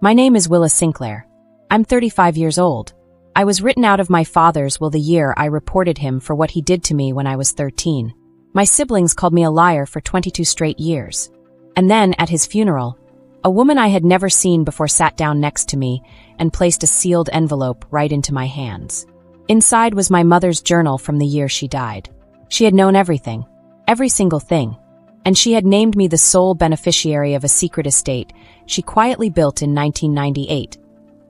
My name is Willa Sinclair. I'm 35 years old. I was written out of my father's will the year I reported him for what he did to me when I was 13. My siblings called me a liar for 22 straight years. And then, at his funeral, a woman I had never seen before sat down next to me and placed a sealed envelope right into my hands. Inside was my mother's journal from the year she died. She had known everything, every single thing, and she had named me the sole beneficiary of a secret estate she quietly built in 1998,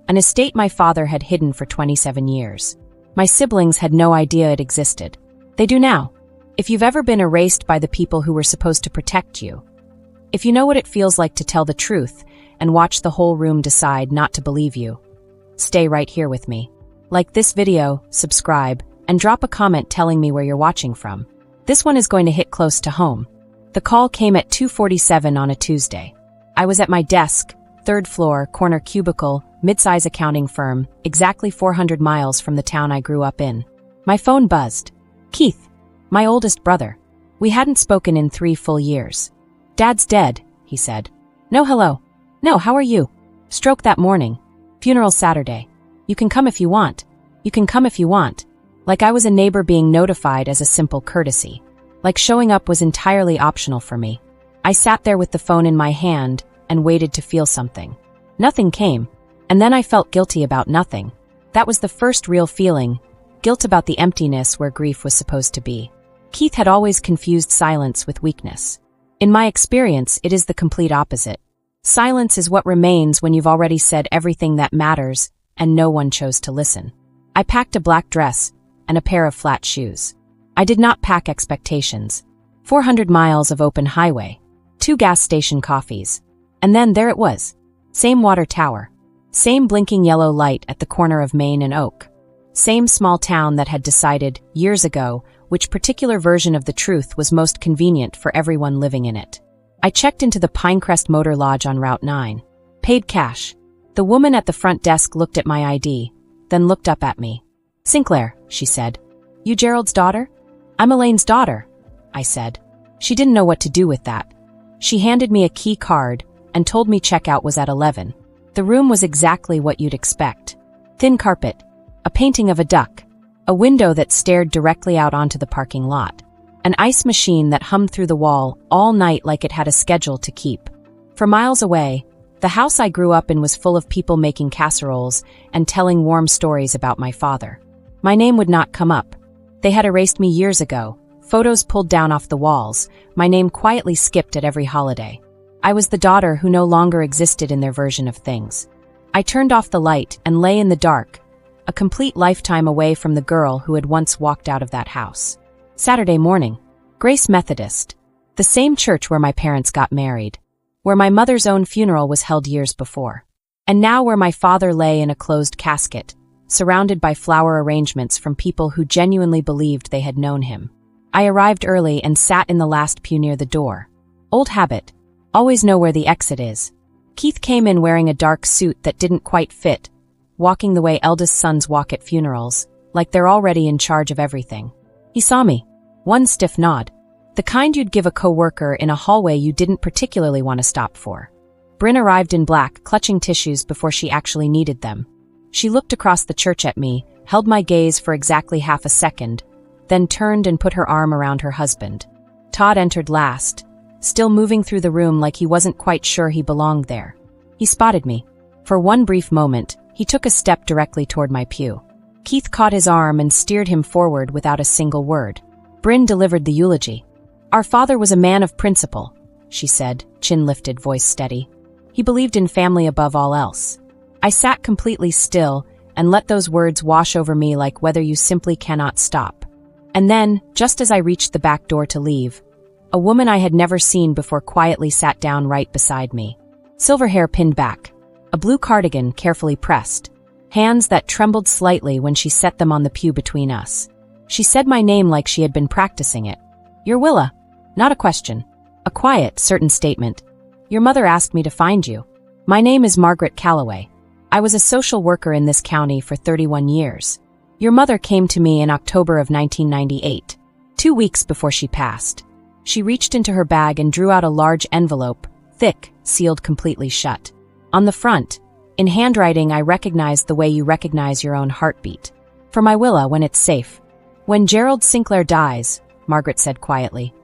an estate my father had hidden for 27 years. My siblings had no idea it existed. They do now. If you've ever been erased by the people who were supposed to protect you, if you know what it feels like to tell the truth and watch the whole room decide not to believe you, stay right here with me. Like this video, subscribe, and drop a comment telling me where you're watching from. This one is going to hit close to home. The call came at 2:47 on a Tuesday. I was at my desk, third floor, corner cubicle, mid-size accounting firm, exactly 400 miles from the town I grew up in. My phone buzzed. Keith, my oldest brother. We hadn't spoken in 3 full years. Dad's dead, he said. No hello. No, how are you? Stroke that morning. Funeral Saturday. You can come if you want. You can come if you want. Like I was a neighbor being notified as a simple courtesy. Like showing up was entirely optional for me. I sat there with the phone in my hand and waited to feel something. Nothing came, and then I felt guilty about nothing. That was the first real feeling, guilt about the emptiness where grief was supposed to be. Keith had always confused silence with weakness. In my experience, it is the complete opposite. Silence is what remains when you've already said everything that matters and no one chose to listen. I packed a black dress and a pair of flat shoes. I did not pack expectations. 400 miles of open highway, 2 gas station coffees, and then there it was. Same water tower, same blinking yellow light at the corner of Main and Oak. Same small town that had decided, years ago, which particular version of the truth was most convenient for everyone living in it. I checked into the Pinecrest Motor Lodge on Route 9. Paid cash. The woman at the front desk looked at my ID, then looked up at me. Sinclair, she said. You Gerald's daughter? I'm Elaine's daughter, I said. She didn't know what to do with that. She handed me a key card and told me checkout was at 11. The room was exactly what you'd expect. Thin carpet, a painting of a duck, a window that stared directly out onto the parking lot, an ice machine that hummed through the wall all night like it had a schedule to keep. For miles away, the house I grew up in was full of people making casseroles and telling warm stories about my father. My name would not come up. They had erased me years ago, photos pulled down off the walls, my name quietly skipped at every holiday. I was the daughter who no longer existed in their version of things. I turned off the light and lay in the dark, a complete lifetime away from the girl who had once walked out of that house. Saturday morning, Grace Methodist, the same church where my parents got married, where my mother's own funeral was held years before, and now where my father lay in a closed casket, surrounded by flower arrangements from people who genuinely believed they had known him. I arrived early and sat in the last pew near the door. Old habit. Always know where the exit is. Keith came in wearing a dark suit that didn't quite fit, walking the way eldest sons walk at funerals, like they're already in charge of everything. He saw me. One stiff nod. The kind you'd give a coworker in a hallway you didn't particularly want to stop for. Bryn arrived in black, clutching tissues before she actually needed them. She looked across the church at me, held my gaze for exactly half a second, then turned and put her arm around her husband. Todd entered last, still moving through the room like he wasn't quite sure he belonged there. He spotted me. For one brief moment, he took a step directly toward my pew. Keith caught his arm and steered him forward without a single word. Bryn delivered the eulogy. Our father was a man of principle, she said, chin lifted, voice steady. He believed in family above all else. I sat completely still and let those words wash over me like weather you simply cannot stop. And then, just as I reached the back door to leave, a woman I had never seen before quietly sat down right beside me. Silver hair pinned back, a blue cardigan carefully pressed, hands that trembled slightly when she set them on the pew between us. She said my name like she had been practicing it. You're Willa. Not a question. A quiet, certain statement. Your mother asked me to find you. My name is Margaret Calloway. I was a social worker in this county for 31 years. Your mother came to me in October of 1998, 2 weeks before she passed. She reached into her bag and drew out a large envelope, thick, sealed completely shut. On the front, In handwriting, I recognized the way you recognize your own heartbeat. For my Willa, when it's safe. When Gerald Sinclair dies, Margaret said quietly,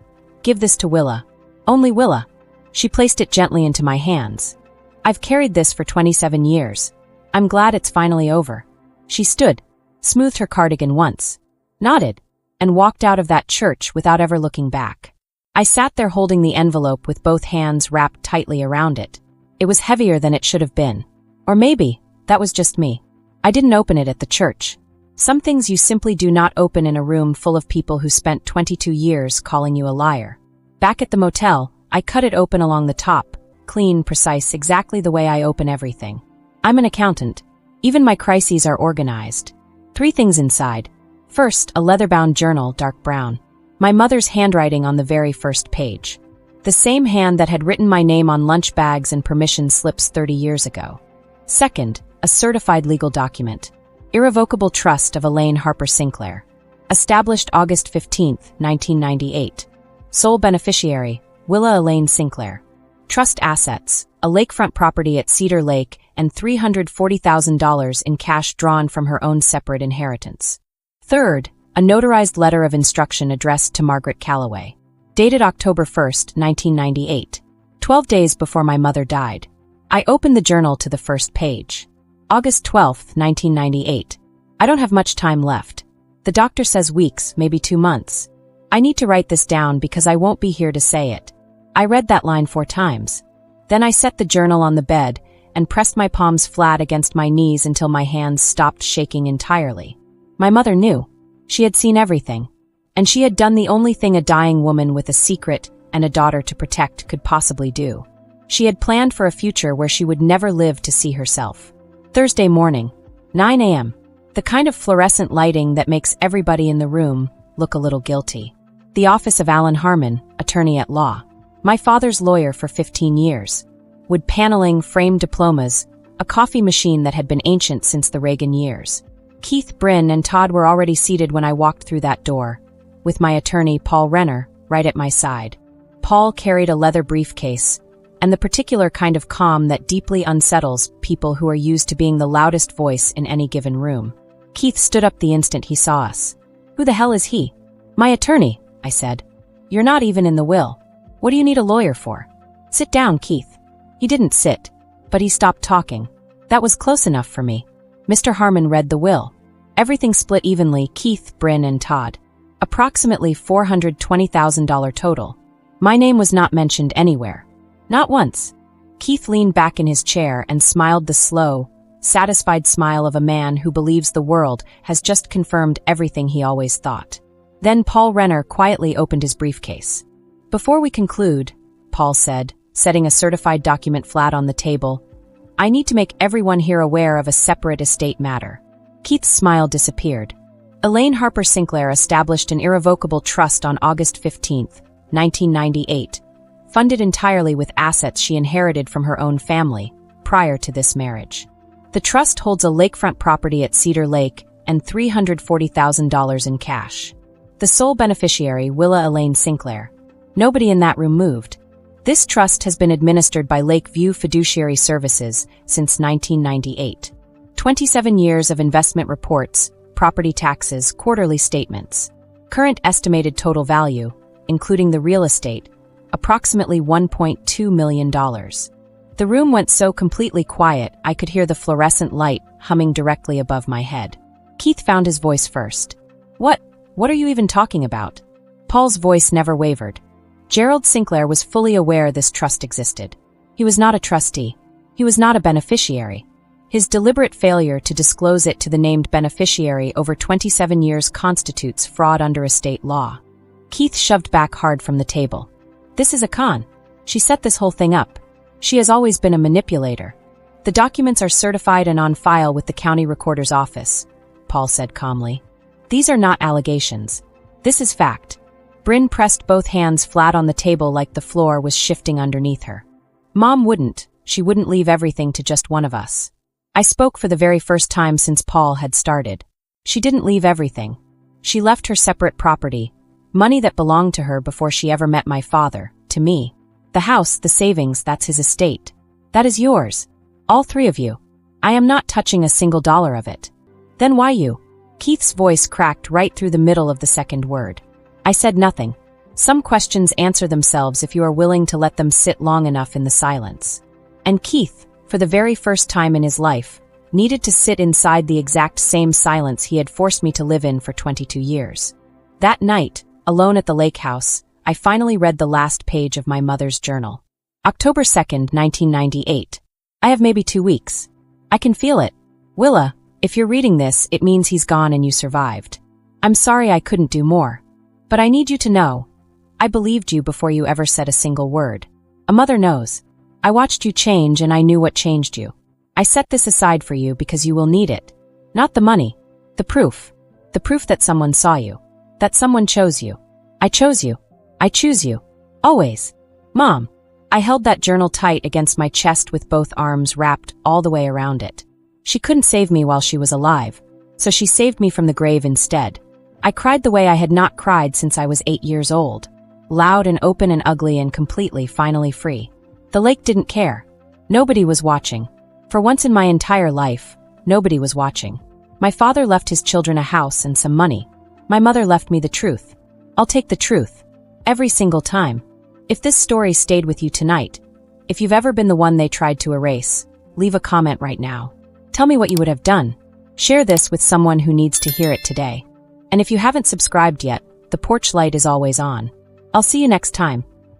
give this to Willa. Only Willa. She placed it gently into my hands. I've carried this for 27 years. I'm glad it's finally over. She stood, smoothed her cardigan once, nodded, and walked out of that church without ever looking back. I sat there holding the envelope with both hands wrapped tightly around it. It was heavier than it should have been. Or maybe, that was just me. I didn't open it at the church. Some things you simply do not open in a room full of people who spent 22 years calling you a liar. Back at the motel, I cut it open along the top, clean, precise, exactly the way I open everything. I'm an accountant. Even my crises are organized. 3 things inside. First, a leather-bound journal, dark brown. My mother's handwriting on the very first page. The same hand that had written my name on lunch bags and permission slips 30 years ago. Second, a certified legal document. Irrevocable trust of Elaine Harper Sinclair. Established August 15, 1998. Sole beneficiary, Willa Elaine Sinclair. Trust assets, a lakefront property at Cedar Lake and $340,000 in cash drawn from her own separate inheritance. Third, a notarized letter of instruction addressed to Margaret Calloway. Dated October 1, 1998. 12 days before my mother died. I opened the journal to the first page. August 12, 1998. I don't have much time left. The doctor says weeks, maybe 2 months. I need to write this down because I won't be here to say it. I read that line 4 times. Then I set the journal on the bed and pressed my palms flat against my knees until my hands stopped shaking entirely. My mother knew. She had seen everything. And she had done the only thing a dying woman with a secret and a daughter to protect could possibly do. She had planned for a future where she would never live to see herself. Thursday morning, 9 a.m. The kind of fluorescent lighting that makes everybody in the room look a little guilty. The office of Alan Harmon, attorney at law. My father's lawyer for 15 years. Wood paneling, framed diplomas, a coffee machine that had been ancient since the Reagan years. Keith, Bryn, and Todd were already seated when I walked through that door, with my attorney, Paul Renner, right at my side. Paul carried a leather briefcase, and the particular kind of calm that deeply unsettles people who are used to being the loudest voice in any given room. Keith stood up the instant he saw us. Who the hell is he? My attorney, I said. You're not even in the will. What do you need a lawyer for? Sit down, Keith. He didn't sit, but he stopped talking. That was close enough for me. Mr. Harmon read the will. Everything split evenly, Keith, Bryn, and Todd. Approximately $420,000 total. My name was not mentioned anywhere. Not once. Keith leaned back in his chair and smiled the slow, satisfied smile of a man who believes the world has just confirmed everything he always thought. Then Paul Renner quietly opened his briefcase. Before we conclude, Paul said, setting a certified document flat on the table, I need to make everyone here aware of a separate estate matter. Keith's smile disappeared. Elaine Harper Sinclair established an irrevocable trust on August 15, 1998, funded entirely with assets she inherited from her own family prior to this marriage. The trust holds a lakefront property at Cedar Lake and $340,000 in cash. The sole beneficiary, Willa Elaine Sinclair. Nobody in that room moved. This trust has been administered by Lakeview Fiduciary Services since 1998. 27 years of investment reports, property taxes, quarterly statements. Current estimated total value, including the real estate, approximately $1.2 million. The room went so completely quiet I could hear the fluorescent light humming directly above my head. Keith found his voice first. What are you even talking about? Paul's voice never wavered. Gerald Sinclair was fully aware this trust existed. He was not a trustee. He was not a beneficiary. His deliberate failure to disclose it to the named beneficiary over 27 years constitutes fraud under estate law. Keith shoved back hard from the table. This is a con. She set this whole thing up. She has always been a manipulator. The documents are certified and on file with the county recorder's office, Paul said calmly. These are not allegations. This is fact. Bryn pressed both hands flat on the table like the floor was shifting underneath her. Mom wouldn't. She wouldn't leave everything to just one of us. I spoke for the very first time since Paul had started. She didn't leave everything. She left her separate property, money that belonged to her before she ever met my father, to me. The house, the savings, that's his estate. That is yours. All 3 of you. I am not touching a single dollar of it. Then why you? Keith's voice cracked right through the middle of the second word. I said nothing. Some questions answer themselves if you are willing to let them sit long enough in the silence. And Keith, for the very first time in his life, needed to sit inside the exact same silence he had forced me to live in for 22 years. That night, alone at the lake house, I finally read the last page of my mother's journal. October 2nd, 1998. I have maybe 2 weeks. I can feel it. Willa, if you're reading this, it means he's gone and you survived. I'm sorry I couldn't do more. But I need you to know, I believed you before you ever said a single word. A mother knows. I watched you change and I knew what changed you. I set this aside for you because you will need it. Not the money. The proof. The proof that someone saw you. That someone chose you. I chose you. I choose you. Always. Mom. I held that journal tight against my chest with both arms wrapped all the way around it. She couldn't save me while she was alive, so she saved me from the grave instead. I cried the way I had not cried since I was 8 years old. Loud and open and ugly and completely, finally free. The lake didn't care. Nobody was watching. For once in my entire life, nobody was watching. My father left his children a house and some money. My mother left me the truth. I'll take the truth. Every single time. If this story stayed with you tonight, if you've ever been the one they tried to erase, leave a comment right now. Tell me what you would have done. Share this with someone who needs to hear it today. And if you haven't subscribed yet, the porch light is always on. I'll see you next time.